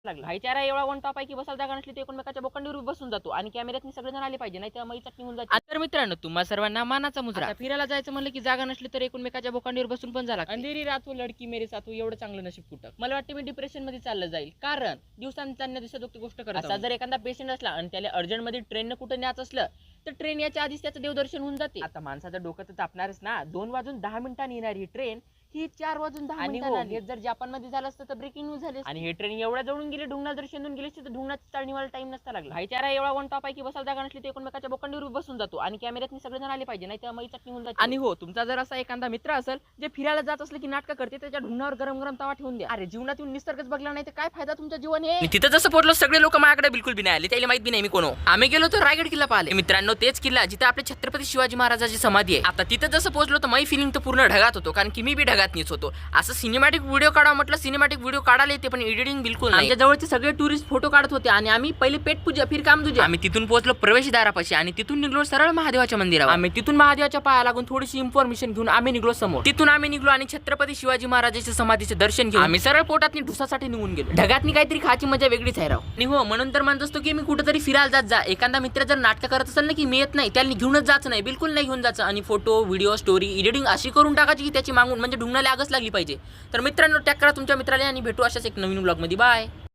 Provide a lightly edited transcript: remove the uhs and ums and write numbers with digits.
लागला. भाईचारा एवढा वन टॉप आहे की बसायला जागा नसली तर एकमेकाच्या बोकांडीवर बसून जातो आणि कॅमेऱ्यातनी सगळेजण आले पाहिजे, नाही तर मग चटणी होऊन जाते. तर मित्रांनो, तुम्हा सर्वांना मानाचा मुजरा. फिरायला जायचं म्हणलं की जागा नसली तर एकमेकाच्या बोकांडीवर बसून पण झाला. अंधेरी रात लडकी मेरे साथ एवढं चांगलं नशीब कुठं. मला वाटतं मी डिप्रेशन मध्ये चाललं जाईल, कारण दिवसांच्या दिवसात गोष्ट करत. असा जर एखादा पेशंट असला आणि त्याला अर्जंट मध्ये ट्रेन कुठं न्यायचं असलं तर ट्रेन याच्या आधीच त्याचं देवदर्शन होऊन जाते. आता माणसाचं डोकं तर तापणारच ना. 2:10 येणारी ट्रेन ही 4:10 जर जपान मध्ये झालं असतं तर ब्रेकिंग न्यूज झाली. आणि हे ट्रेन एवढ्या जवळून गेले, ढुंगणाला जर शेंदून गेले तर ढुंगणाची चाळणीवाला टाइम नसता लागला. भाईचारा एवढा वन टॉप आहे की बसायला जागा नसली तर एकमेकाच्या बोकांडीवर बसून जातो आणि कॅमेऱ्यातनी सगळेजण आले पाहिजे, नाही तर मग चटणी होऊन जाते. आणि हो, तुमचा जर असा एखादा मित्र असेल जे फिरायला जात असले की नाटक करते, त्याच्या ढुंगणावर गरम गरम तवा ठेवून द्या. अरे जीवनात येऊन निसर्गच बघला नाही तर काय फायदा तुमच्या जीवन हे. तिथं जसं पोहोचलो सगळे लोक माझ्याकडे बिलकुल बी नाही आले, त्याला माहित बी नाही मी कोण. आम्ही गेलो तर रायगड किल्ला पाहिले मित्रांनो. तेच किल्ला जिथे आपले छत्रपती शिवाजी महाराजांची समाधी आहे. आता तिथं जसं पोहोचलो तर माझी फिलिंग तर पूर्ण ढगात होतो, कारण की मी बी ढगात नीच होतो. असं सिनेमॅटिक व्हिडिओ काढा म्हटलं, सिनेमॅटिक व्हिडिओ काढायला येते पण एडिटिंग बिलकुल नाही. आमच्या जवळचे सगळे टुरिस्ट फोटो काढत होते आणि आम्ही पहिले पेट पूजा फिर काम तुझे. आम्ही तिथून पोहोचलो प्रवेशद्वारापाशी आणि तिथून निघलो सरळ महादेवाच्या मंदिरावर. आम्ही तिथून महादेवाच्या पाया लागून थोडीशी इन्फॉर्मेशन घेऊन आम्ही निघलो समोर. तिथून आम्ही निघलो आणि छत्रपती शिवाजी महाराजांच्या समाधीचे दर्शन घेऊन आम्ही सरळ पोटातनी ढुसासाठी निघून गेलो. ढगातनी काहीतरी खायची मजा वेगळीच आहे राव. आणि हो, म्हणून तर म्हणत असतो की मी कुठेतरी फिरायला जात जा. एखादा मित्र जर नाटक करत असेल ना की मी येत नाही, त्याला घेऊनच जायचं नाही, बिलकुल नाही घेऊन जायचं. आणि फोटो व्हिडिओ स्टोरी एडिटिंग अशी करून टाकायची की त्याची मागून म्हणजे ढुंगणाला आगच लागली पाहिजे. तर मित्रांनो, टॅग करा तुमच्या मित्राला आणि भेटू अशाच एक नवीन व्लॉग मध्ये. बाय.